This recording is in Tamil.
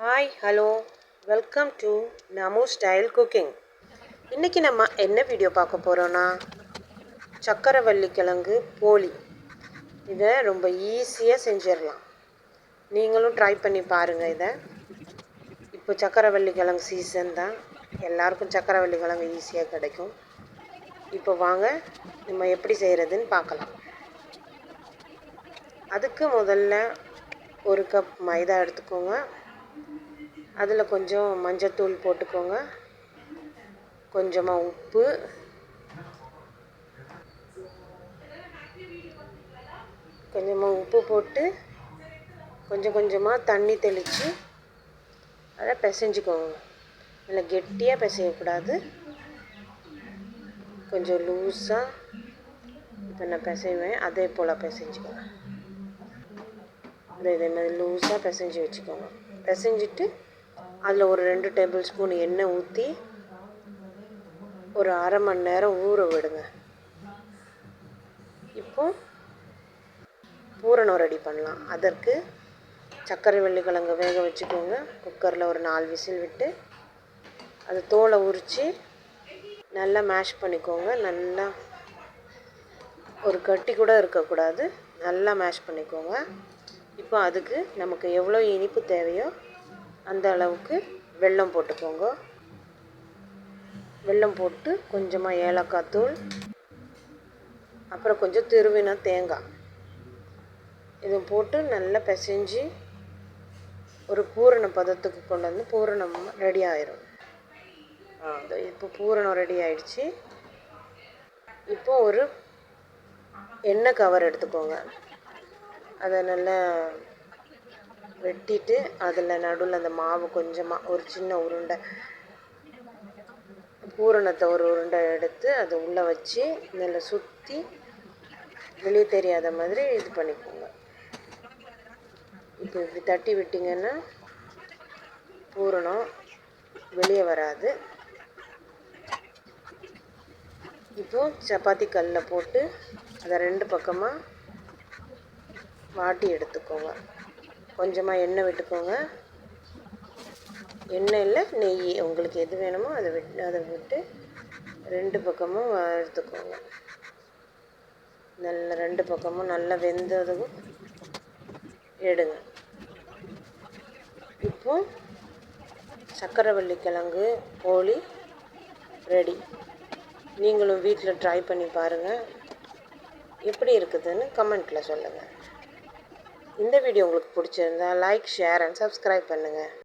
ஹாய் ஹலோ வெல்கம் டு நமு ஸ்டைல் குக்கிங். இன்றைக்கி நம்ம என்ன வீடியோ பார்க்க போகிறோன்னா சக்கரவள்ளி கிழங்கு போளி. இதை ரொம்ப ஈஸியாக செஞ்சிடலாம். நீங்களும் ட்ரை பண்ணி பாருங்கள். இதை இப்போ சக்கரவள்ளி கிழங்கு சீசன் தான், எல்லாருக்கும் சக்கரவள்ளி கிழங்கு ஈஸியாக கிடைக்கும். இப்போ வாங்க நம்ம எப்படி செய்கிறதுன்னு பார்க்கலாம். அதுக்கு முதல்ல ஒரு கப் மைதா எடுத்துக்கோங்க. அதில் கொஞ்சம் மஞ்சத்தூள் போட்டுக்கோங்க, கொஞ்சமாக உப்பு, போட்டு கொஞ்சம் கொஞ்சமாக தண்ணி தெளித்து அதை பிசைஞ்சிக்கோங்க. நல்லா கெட்டியாக பிசையக்கூடாது, கொஞ்சம் லூஸாக. இப்போ நான் பிசைவேன், அதே போல் பிசைஞ்சிக்கோங்க. இதே மாதிரி லூஸாக பிசைஞ்சு வச்சுக்கோங்க. பிசைஞ்சிட்டு அதில் ஒரு 2 டேபிள் ஸ்பூன் எண்ணெய் ஊற்றி ஒரு அரை மணி நேரம் ஊற விடுங்க. இப்போ பூரணம் ரெடி பண்ணலாம். அதற்கு சக்கரவள்ளி கிழங்கு வேக வச்சுக்கோங்க. குக்கரில் ஒரு 4 விசில் விட்டு அது தோலை உரித்து நல்லா மேஷ் பண்ணிக்கோங்க. நல்லா ஒரு கட்டி கூட இருக்கக்கூடாது, நல்லா மேஷ் பண்ணிக்கோங்க. இப்போ அதுக்கு நமக்கு எவ்வளோ இனிப்பு தேவையோ அந்த அளவுக்கு வெல்லம் போட்டுக்கோங்க. வெல்லம் போட்டு கொஞ்சமாக ஏலக்காய் தூள், அப்புறம் கொஞ்சம் துருவின தேங்காய், இதை போட்டு நல்லா பிசைஞ்சு ஒரு பூரண பதத்துக்கு கொண்டு வந்து பூரணம் ரெடி ஆயிரும். இப்போ பூரணம் ரெடி ஆயிடுச்சு. இப்போ ஒரு எண்ணெய் கவர் எடுத்துக்கோங்க. அதை நல்லா வெட்டிட்டு அதில் நடுவில் அந்த மாவு கொஞ்சமாக ஒரு சின்ன உருண்டை பூரணத்தை ஒரு உருண்டை எடுத்து அதை உள்ளே வச்சு நல்லா சுற்றி வெளியே தெரியாத மாதிரி இது பண்ணிக்கோங்க. இப்போ இப்படி தட்டி விட்டிங்கன்னா பூரணம் வெளியே வராது. இப்போது சப்பாத்தி கல்லில் போட்டு அதை 2 பக்கமாக வாட்டி எடுத்துக்கோங்க. கொஞ்சமாக எண்ணெய் விட்டுக்கோங்க. எண்ணெய் இல்லை நெய், உங்களுக்கு எது வேணுமோ அதை விட்டு 2 பக்கமும் எடுத்துக்கோங்க. நல்ல 2 பக்கமும் நல்லா வெந்ததும் எடுங்க. இப்போ சக்கரவள்ளி கிழங்கு போளி ரெடி. நீங்களும் வீட்டில் ட்ரை பண்ணி பாருங்கள், எப்படி இருக்குதுன்னு கமெண்ட்டில் சொல்லுங்கள். இந்த வீடியோ உங்களுக்கு பிடிச்சிருந்தா லைக், ஷேர் அண்ட் சப்ஸ்கிரைப் பண்ணுங்கள்.